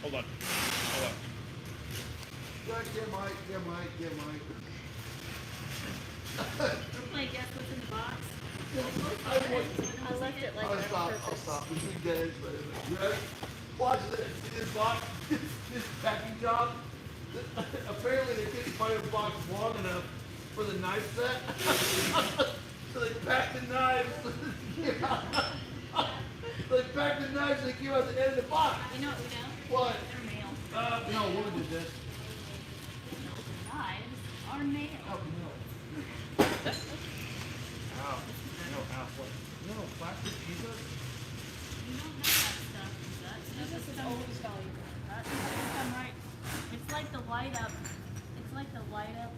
Hold on. Get Mike. Like, guess what's in the box? I left it like that on purpose. I'll stop. We see dead, but you ready? Watch this. See this box? This packing job? Apparently they couldn't find a box long enough for the knife set. So they packed the knives. They packed the knives and they came out the end of the box. You know what we know? What? They're male. No, a woman did this. Knives are male. Oh, no. Ow. No, ow. What? No, plastic pizza? You don't know that stuff. That stuff Jesus is always valuable. That stuff come right. It's like the light up. It's like the light up.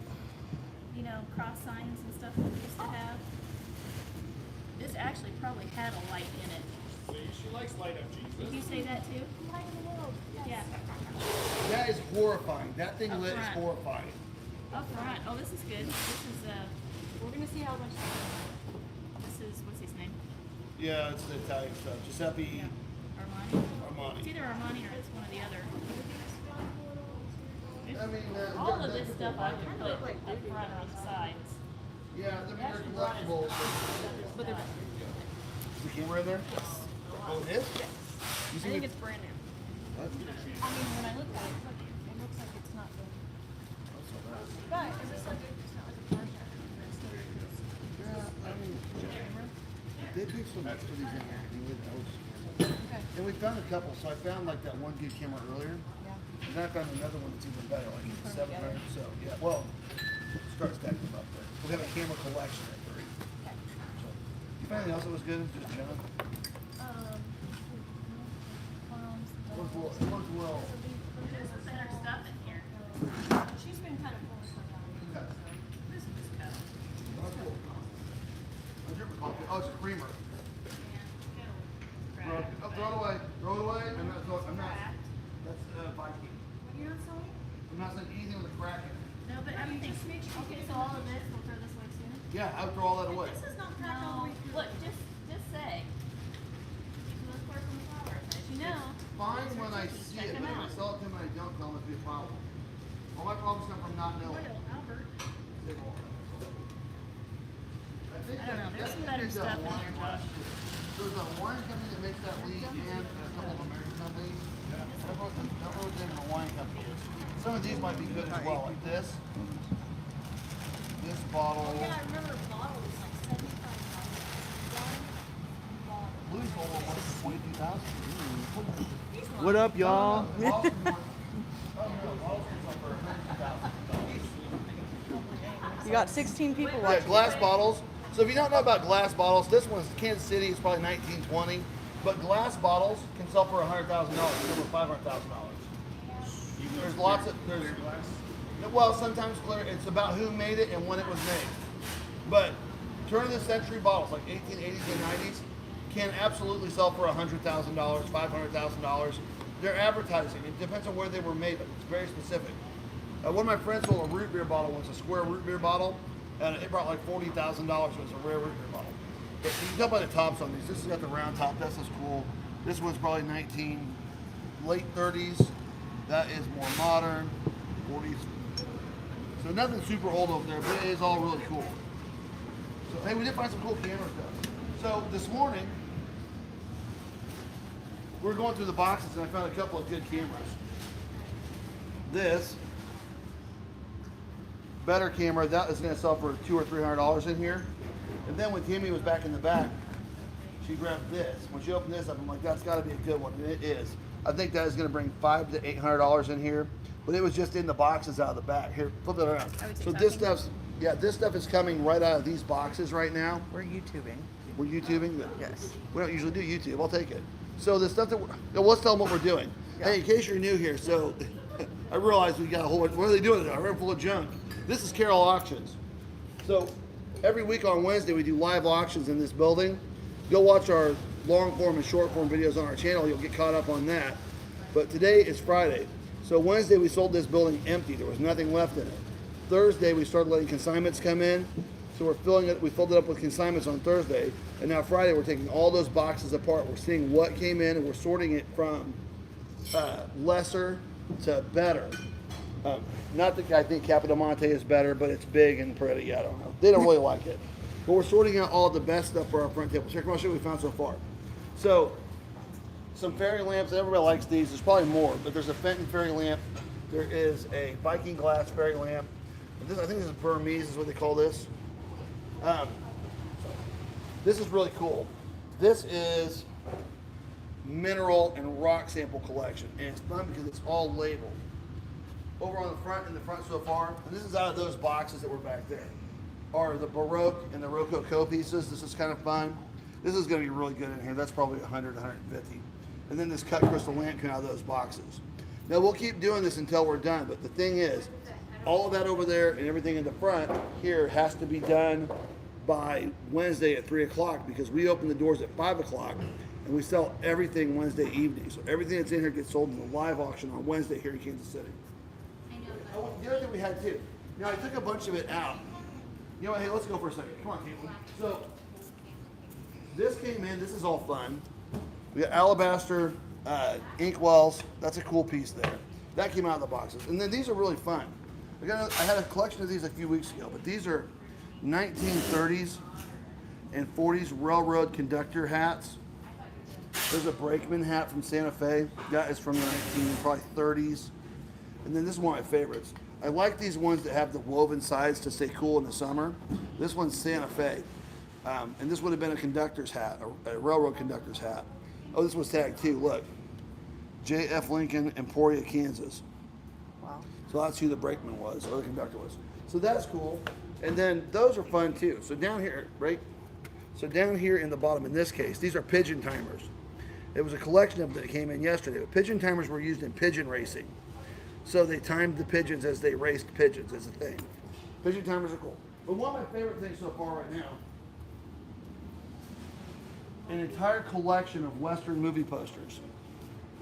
You know, cross signs and stuff that we used to have. This actually probably had a light in it. She likes light up Jesus. Did you say that too? Light of the world. Yes. Yeah. That is horrifying. That thing Up lit is front. horrifying. Up front. Oh, this is good. This is We're gonna see how much. what's his name? Yeah, it's the Italian stuff. Giuseppe Yeah. Armani. It's Armani. either Armani or it's one of the other. I mean, All of this stuff I would put up front on the sides. Yeah, they're collectibles. But they're, Is the camera in there? Oh, it is? I think it's brand new. What? I mean, when I look at it, it looks like it's not good. But it looks like it's not like a car shack. Yeah, I mean, they pick so much for these in here. Okay. And we found a couple. So I found like that one good camera earlier. Yeah. And then I found another one that's even better, like Put 'em 700. together. So yeah, well, start stacking them up there. We have a camera collection at 3. Okay. So, you find anything else that was good? Just John. One's well. there's better stuff in here. She's been kind of pulling stuff out. This is just cut. I drip a coffee. Oh, it's a creamer. Yeah. Oh, throw it away. Throw it away. I'm not. That's Viking. You're not selling? I'm not saying anything with a crack in it. No, but everything. Okay, so all of this, we'll throw this away soon. Yeah, I would throw all that away. This is not cracked all the No, way through. look, just say. Let's work on the flowers. As you know. Fine when I see Check it, them but if I out. sell it to him and I don't tell him, it'd be a problem. All my problems come from not knowing. Well, Albert. I think I don't know, there's some better there's stuff in one- there, Josh. There's a wine company that makes that lead and a couple of American companies. I wrote them in a wine company. Some of these might be good as well, like this. This bottle. Yeah, I remember a bottle was like $75. One bottle. Louis bottle was 22,000. What up, y'all? You got 16 people Yeah, watching. glass bottles. So if you don't know about glass bottles, this one's Kansas City. It's probably 1920. But glass bottles can sell for $100,000, over $500,000. There's lots of well, sometimes clear. It's about who made it and when it was made. But turn of the century bottles like 1880s and 90s can absolutely sell for $100,000, $500,000. They're advertising. It depends on where they were made, but it's very specific. One of my friends sold a root beer bottle once, a square root beer bottle, and it brought like $40,000. It was a rare root beer bottle. But you can tell by the tops on these. This has got the round top. That's just cool. This one's probably late 30s. That is more modern, 40s. So nothing super old over there, but it is all really cool. So hey, we did find some cool cameras though. So this morning, we're going through the boxes and I found a couple of good cameras. This better camera, that is going to sell for $200 or $300 in here. And then when Tammy was back in the back, she grabbed this. When she opened this up, I'm like, that's got to be a good one, and it is. I think that is going to bring $500 to $800 in here, but it was just in the boxes out of the back. Here, flip it around. So this stuff is coming right out of these boxes right now. We're YouTubing. We're YouTubing. Yes. We don't usually do YouTube. I'll take it. So the stuff that let's tell them what we're doing. Yeah. Hey, in case you're new here, so I realized we got a whole. What are they doing? A room full of junk. This is Carrell Auctions. So every week on Wednesday we do live auctions in this building. Go watch our long form and short form videos on our channel. You'll get caught up on that. But today is Friday. So Wednesday we sold this building empty. There was nothing left in it. Thursday we started letting consignments come in. So we're filling it. We filled it up with consignments on Thursday. And now Friday we're taking all those boxes apart. We're seeing what came in and we're sorting it from lesser to better. Not that I think Capodimonte is better, but it's big and pretty. I don't know. They don't really like it. But we're sorting out all the best stuff for our front table. Check out what we found so far. So, some fairy lamps. Everybody likes these. There's probably more, but there's a Fenton fairy lamp. There is a Viking glass fairy lamp. This, I think this is Burmese, is what they call this. This is really cool. This is mineral and rock sample collection, and it's fun because it's all labeled. Over on the front, in the front so far, and this is out of those boxes that were back there, are the Baroque and the Rococo pieces. This is kind of fun. This is going to be really good in here. That's probably 100, 150. And then this cut crystal lamp came out of those boxes. Now we'll keep doing this until we're done, but the thing is, all of that over there and everything in the front here has to be done by Wednesday at 3 o'clock because we open the doors at 5 o'clock and we sell everything Wednesday evening. So everything that's in here gets sold in the live auction on Wednesday here in Kansas City. Oh, the other thing we had too. Now I took a bunch of it out. You know what? Hey, let's go for a second. Come on, Caitlin. So this came in. This is all fun. We got alabaster inkwells. That's a cool piece there. That came out of the boxes. And then these are really fun. I had a collection of these a few weeks ago, but these are 1930s and 40s railroad conductor hats. There's a brakeman hat from Santa Fe. That is from the probably 30s. And then this is one of my favorites. I like these ones that have the woven sides to stay cool in the summer. This one's Santa Fe. And this would have been a conductor's hat, a railroad conductor's hat. Oh, this was tagged too, look. J.F. Lincoln, Emporia, Kansas. Wow. So that's who the brakeman was, or the conductor was. So that's cool. And then those are fun too. So down here, right? So down here in the bottom, in this case, these are pigeon timers. It was a collection of them that came in yesterday. But pigeon timers were used in pigeon racing. So they timed the pigeons as they raced pigeons as a thing. Pigeon timers are cool. But one of my favorite things so far right now, an entire collection of Western movie posters.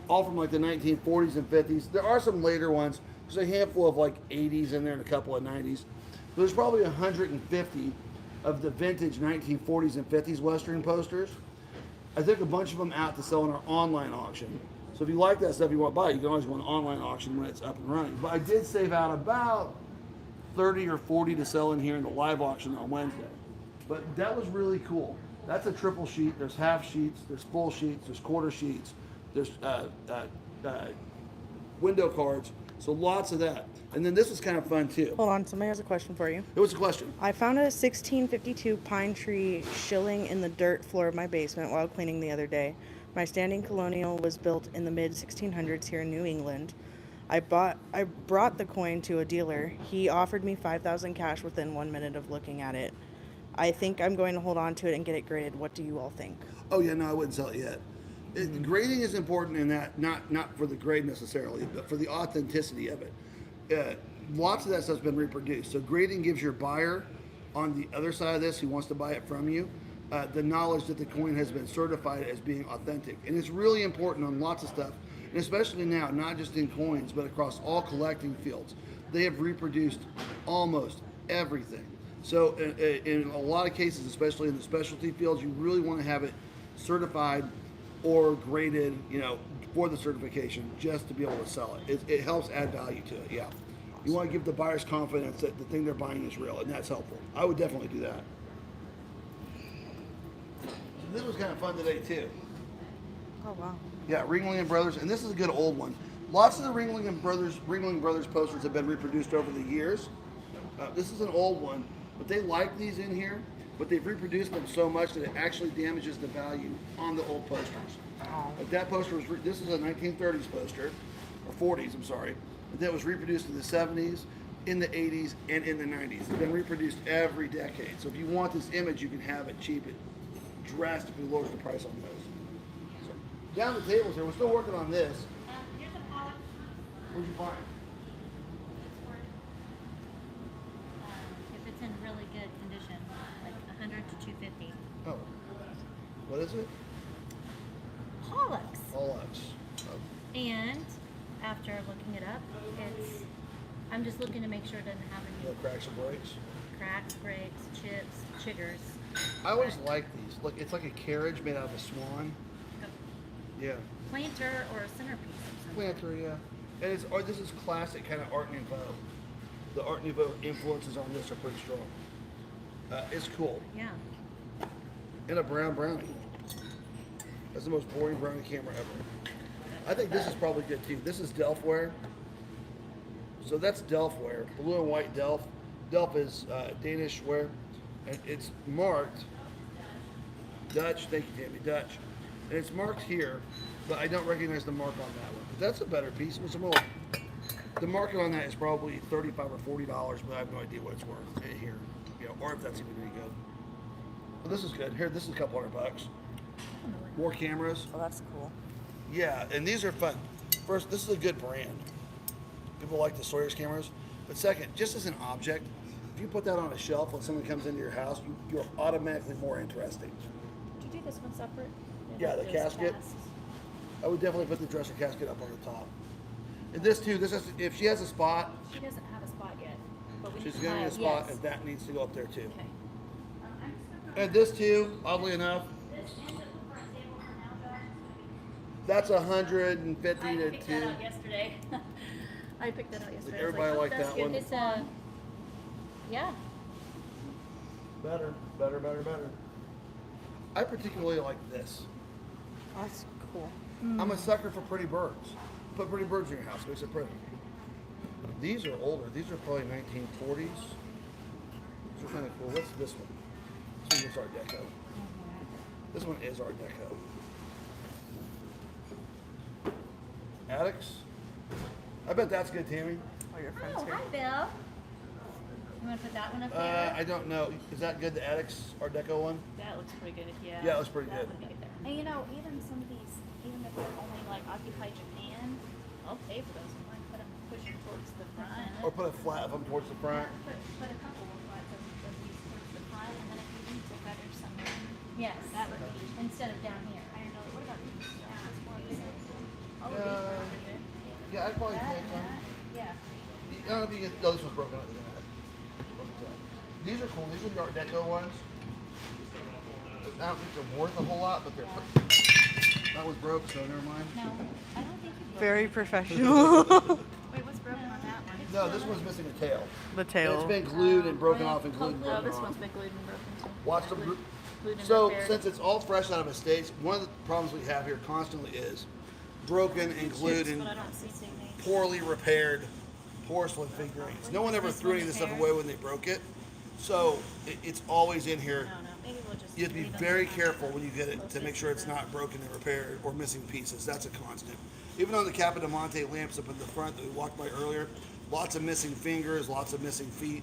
All from like the 1940s and 50s. There are some later ones. There's a handful of like 80s in there and a couple of 90s. But there's probably 150 of the vintage 1940s and 50s Western posters. I took a bunch of them out to sell in our online auction. So if you like that stuff you want to buy, you can always go on an online auction when it's up and running. But I did save out about 30 or 40 to sell in here in the live auction on Wednesday. But that was really cool. That's a triple sheet. There's half sheets, there's full sheets, there's quarter sheets, there's window cards. So lots of that. And then this was kind of fun too. Hold on, somebody has a question for you. It was a question. I found a 1652 pine tree shilling in the dirt floor of my basement while cleaning the other day. My standing colonial was built in the mid 1600s here in New England. I brought the coin to a dealer. He offered me $5,000 cash within 1 minute of looking at it. I think I'm going to hold on to it and get it graded. What do you all think? Oh yeah, no, I wouldn't sell it yet. Grading is important in that, not for the grade necessarily, but for the authenticity of it. Lots of that stuff's been reproduced. So grading gives your buyer on the other side of this who wants to buy it from you, the knowledge that the coin has been certified as being authentic. And it's really important on lots of stuff, and especially now, not just in coins, but across all collecting fields. They have reproduced almost everything. So in a lot of cases, especially in the specialty fields, you really want to have it certified or graded, for the certification just to be able to sell it. It helps add value to it, yeah. You want to give the buyers confidence that the thing they're buying is real, and that's helpful. I would definitely do that. So this was kind of fun today, too. Oh, wow. Yeah, Ringling and Brothers, and this is a good old one. Lots of the Ringling Brothers posters have been reproduced over the years. This is an old one, but they like these in here, but they've reproduced them so much that it actually damages the value on the old posters. Oh. Like that poster was, this is a 1930s poster, or 40s, I'm sorry, that was reproduced in the 70s, in the 80s, and in the 90s. It's been reproduced every decade. So if you want this image, you can have it cheap. It drastically lowers the price on those. So, down the tables here, we're still working on this. Here's a pot. What'd you find? If it's in really good condition, like 100 to 250. Oh. What is it? Pollux. Pollux. And after looking it up, I'm just looking to make sure it doesn't have No any cracks or breaks? cracks, breaks, chips, chiggers. I always like these. Look, it's like a carriage made out of a swan. Yeah. Planter or a centerpiece of some planter, yeah. And it's this is classic kind of Art Nouveau. The Art Nouveau influences on this are pretty strong. It's cool. Yeah. And a brown brownie. That's the most boring brownie camera ever. I think this is probably good too. This is Delftware. So that's Delftware, blue and white Delft. Delft is Danish ware, and it's marked Dutch. Thank you, Tammy. Dutch, and it's marked here, but I don't recognize the mark on that one. But that's a better piece. It's more. The market on that is probably $35 or $40, but I have no idea what it's worth here, or if that's even any good. But this is good. Here, this is a couple $100. More cameras. Oh, that's cool. Yeah, and these are fun. First, this is a good brand. People like the Sawyer's cameras. But second, just as an object, if you put that on a shelf when someone comes into your house, you're automatically more interesting. Did you do this one separate? Yeah, the casket. I would definitely put the dresser casket up on the top. And this too, if she has a spot, She doesn't have a spot yet, but we she's need going to need a to spot, yes. and that needs to go up there too. Okay. And this too, oddly enough, that's 150 I to picked that 2. out yesterday. I picked that out yesterday. Everybody I was liked that's that good. one. It's yeah. Better. I particularly like this. That's cool. I'm a sucker for pretty birds. Put pretty birds in your house. Makes it pretty. These are older. These are probably 1940s. These are kind of cool. What's this one? This one is Art Deco. This one is Art Deco. Attics. I bet that's good, Tammy. Oh, your friends Oh, here. hi, Bill. You want to put that one up there? I don't know. Is that good, the Attics Art Deco one? That looks pretty good. Yeah. Yeah, it looks pretty That good. would be there. And you know, even some of these, even if they're only like Occupy Japan, I'll pay for those. I might put them pushing towards the front. Or put a flat of them towards the front. Put a couple of flats of these towards the front, and then if you need to better somewhere, yes, that would be. instead of down here. I don't know. What about these? All of Yeah. these are pretty good. Yeah, I'd probably take some. Yeah. I don't know if you get, no, this one's broken up. These are cool. These are the Art Deco ones. I don't think they're worth a whole lot, but they're. That was broke, so never mind. No, I don't think you. Very professional. Wait, what's broken on that one? No, this one's missing a tail. The It's tail. been glued and broken off and glued and Oh, broken this off. one's been glued and broken too. Watch them. Glued and So repaired. since it's all fresh out of estates, one of the problems we have here constantly is broken and glued Chips, and but I don't see names. poorly repaired porcelain figurines. No one ever threw any of this stuff away when they broke it, so it's always in here. No, maybe we'll just. You have to be leave them very behind. careful when you get it to make sure it's not broken and repaired or missing pieces. That's a constant. Even on the Capodimonte lamps up in the front that we walked by earlier, lots of missing fingers, lots of missing feet.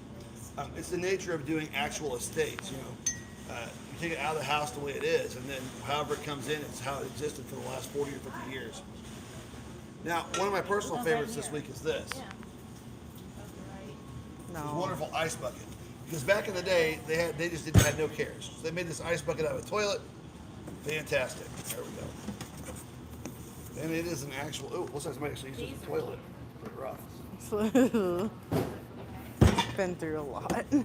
It's the nature of doing actual estates. You take it out of the house the way it is, and then however it comes in, it's how it existed for the last 40 or 50 years. Now, one of my personal favorites this week is this. Yeah. This No. wonderful ice bucket. Because back in the day, they just didn't have no cares. So they made this ice bucket out of a toilet. Fantastic. There we go. And it is an actual. Oh, looks like somebody actually uses a toilet. Pretty rough. Been through a lot. Yeah.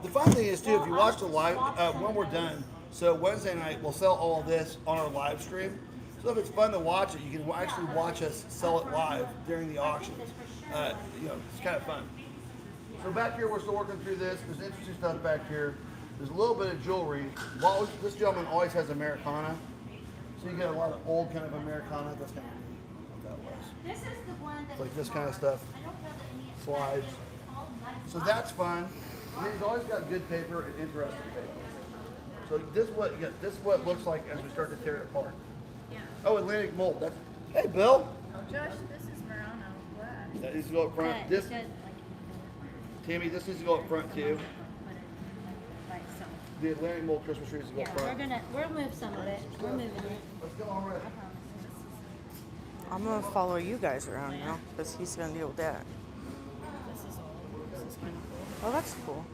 The fun thing is too, if you watch the live, when we're done, so Wednesday night we'll sell all of this on our live stream. So if it's fun to watch it, you can actually watch us sell it live during the auctions. It's kind of fun. So back here, we're still working through this. There's interesting stuff back here. There's a little bit of jewelry. This gentleman always has Americana. So you get a lot of old kind of Americana. That's kind of neat what that was. This is the one that. It's like this kind of stuff. I don't know that any. Slides. So that's fun. And he's always got good paper and interesting paper. So this is what looks like as we start to tear it apart. Yeah. Oh, Atlantic mold. That's hey Bill. Josh, this is Murano black. That needs to go up front. This Tammy, this needs to go up front too. Like so. The Atlantic mold Christmas tree needs to go up front. we'll move some of it. We're moving it. Let's go already. I'm gonna follow you guys around now because he's gonna deal with that. This is old. This is kind of cool. Oh, that's cool.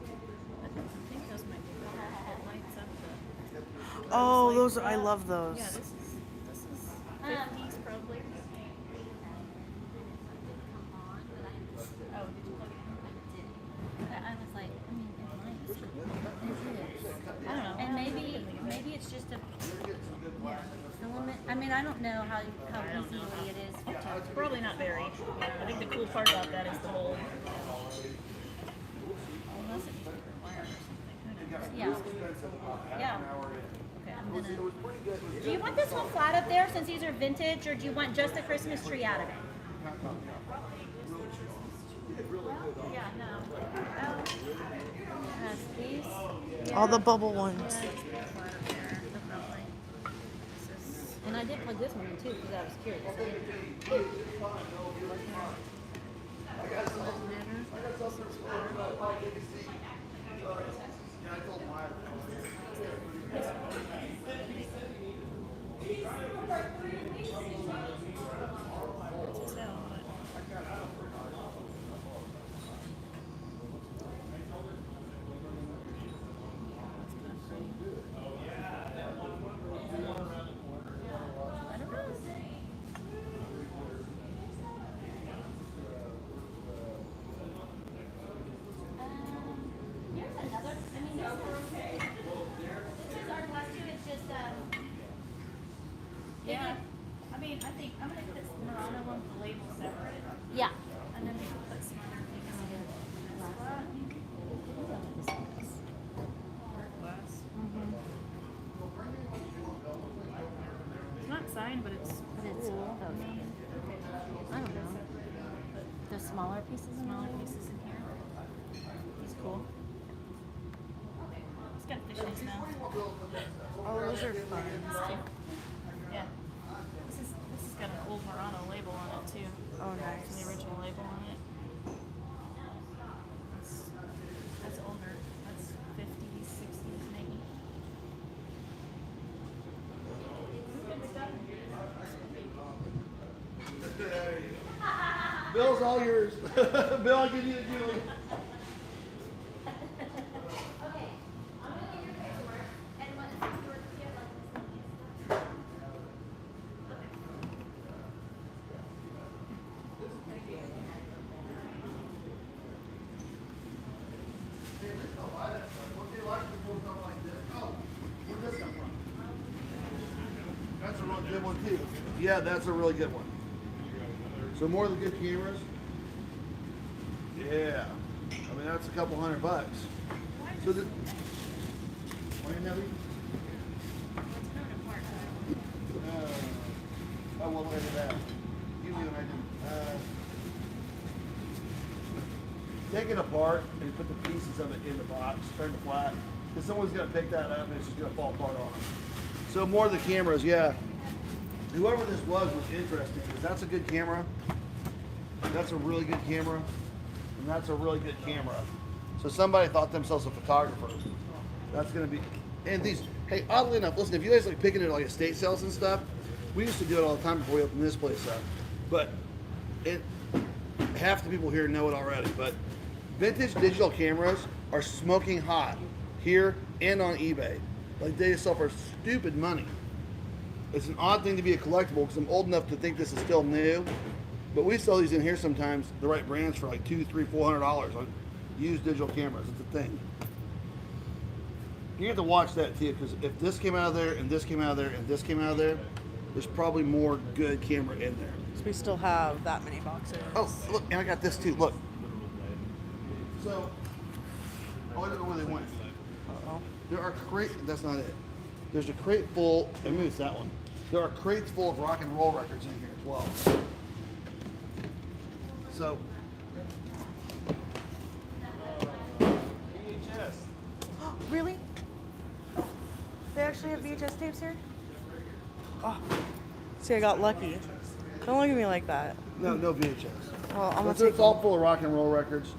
I think those might be better. It lights up the. Oh, those I love those. Yeah, this is 50s probably. Oh, did you plug it in? I was like, I mean, it might. It is. I don't know. And maybe it's just a filament. I mean, I don't know how easily it is Probably not very. I think the cool part about that is the whole. Unless it needs to be wired or something. Yeah. Yeah. Okay, I'm gonna. Do you want this one flat up there since these are vintage, or do you want just the Christmas tree out of it? Yeah, no. Has these. All the bubble ones. Flat up there, definitely. This is. And I did plug this one in too because I was curious. Here's another. I mean, this is our last two. It's just Yeah. I mean, I think I'm gonna put this Murano one with the label separate, yeah. and then we can put some other things in this spot. Art glass. It's not signed, but it's cool. Oh, yeah. I don't know. The smaller pieces. Smaller pieces in here. He's cool. He's got fish in his mouth. Oh, those are fun. Yeah. This has got an old Murano label on it too. Oh, It's nice. the original label on it. That's older. That's 50s, 60s maybe. Bill's all yours. Bill, I'll give you the Julie. Okay. I'm gonna get your paperwork and what is your That's a real good one too. Yeah, that's a really good one. So more of the good cameras. Yeah. I mean, that's a couple $100. So the. Why you heavy? It's coming apart. Oh, well, look at that. Give me an idea. Take it apart and put the pieces of it in the box, turn it flat. Because someone's going to pick that up and it's just going to fall apart on them. So more of the cameras, yeah. Whoever this was interesting because that's a good camera. That's a really good camera. And that's a really good camera. So somebody thought themselves a photographer. That's going to be, and these, hey, oddly enough, listen, if you guys like picking it at like estate sales and stuff, we used to do it all the time before we opened this place up. But half the people here know it already, but vintage digital cameras are smoking hot here and on eBay. Like they sell for stupid money. It's an odd thing to be a collectible because I'm old enough to think this is still new, but we sell these in here sometimes, the right brands for like $200, $300, $400 on used digital cameras. It's a thing. You have to watch that too, because if this came out of there and this came out of there and this came out of there, there's probably more good camera in there. So we still have that many boxes. Oh, look, and I got this too. Look. So, oh, I don't know where they went. Uh-oh. There are crates. That's not it. There's a crate full. Maybe it's that one. There are crates full of rock and roll records in here as well. So. Really? They actually have VHS tapes here? Oh, see, I got lucky. Don't look at me like that. No VHS. Well, I'm gonna But it's take all full of rock and roll records,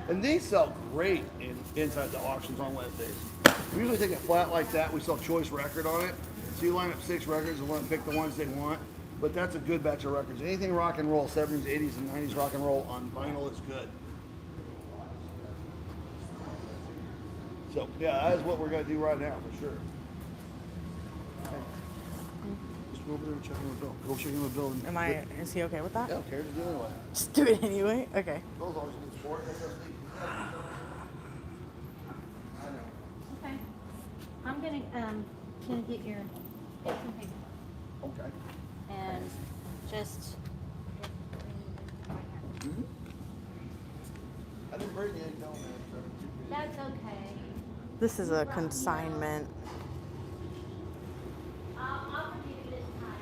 and these sell great inside the auctions on Wednesdays. We usually take a flat like that. We sell choice record on it, so you line up 6 records and let them pick the ones they want. But that's a good batch of records. Anything rock and roll, 70s, 80s, and 90s rock and roll on vinyl is good. So yeah, that is what we're gonna do right now for sure. Okay. Just go over there and check in with Bill. Go check in with Bill. And Is he okay with that? Yeah, okay, just do it anyway. Just do it anyway? Okay. Bill's always a good sport. That's us. I know. Okay. I'm gonna get some paper Okay. and just bring the egg down there. That's okay. This is a consignment. I'll forgive you this time.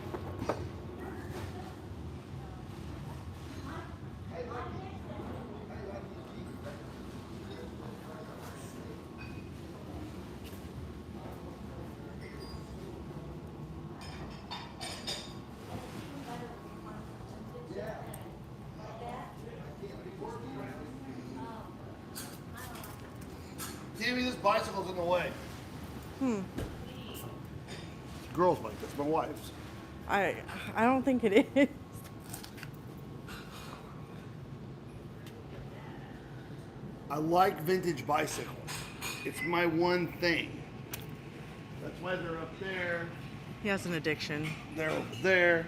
Tammy, this bicycle's in the way. Girls like this, my wife's. I don't think it is. I like vintage bicycles. It's my one thing. That's why they're up there. He has an addiction. They're over there.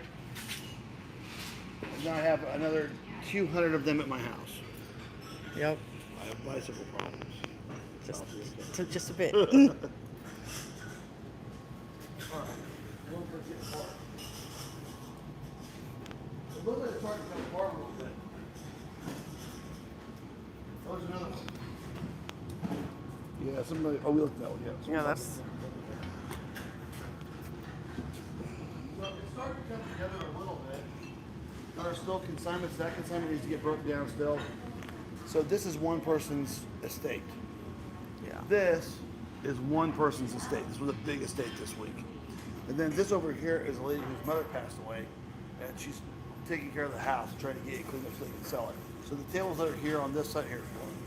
And now I have another 200 of them at my house. Yep. I have bicycle problems. Just a bit. All right. It looks like it's starting to come apart a little bit. Oh, there's another one. Yeah, somebody. Oh, we looked at that one. Yeah. Yeah, that's. So it's starting to come together a little bit. There are still consignments. That consignment needs to get broken down still. So this is one person's estate. Yeah. This is one person's estate. This was a big estate this week. And then this over here is a lady whose mother passed away, and she's taking care of the house and trying to get it cleaned up so they can sell it. So the tables that are here on this side here,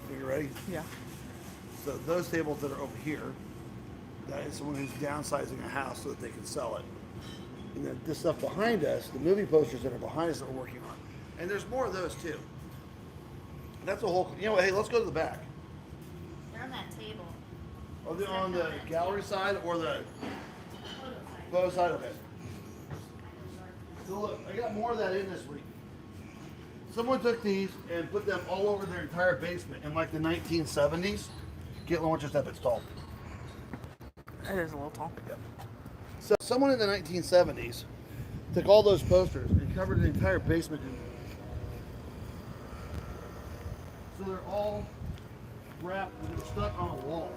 are you ready? Yeah. So those tables that are over here, that is someone who's downsizing a house so that they can sell it. And then this stuff behind us, the movie posters that are behind us that we're working on. And there's more of those too. That's a whole, you know what, hey, let's go to the back. They're on that table. Are they on the gallery side or the photo side of it? So look, I got more of that in this week. Someone took these and put them all over their entire basement in like the 1970s. Caitlin, watch your step, it's tall. It is a little tall. Yep. So someone in the 1970s took all those posters and covered the entire basement in them. So they're all wrapped and they're stuck on a wall.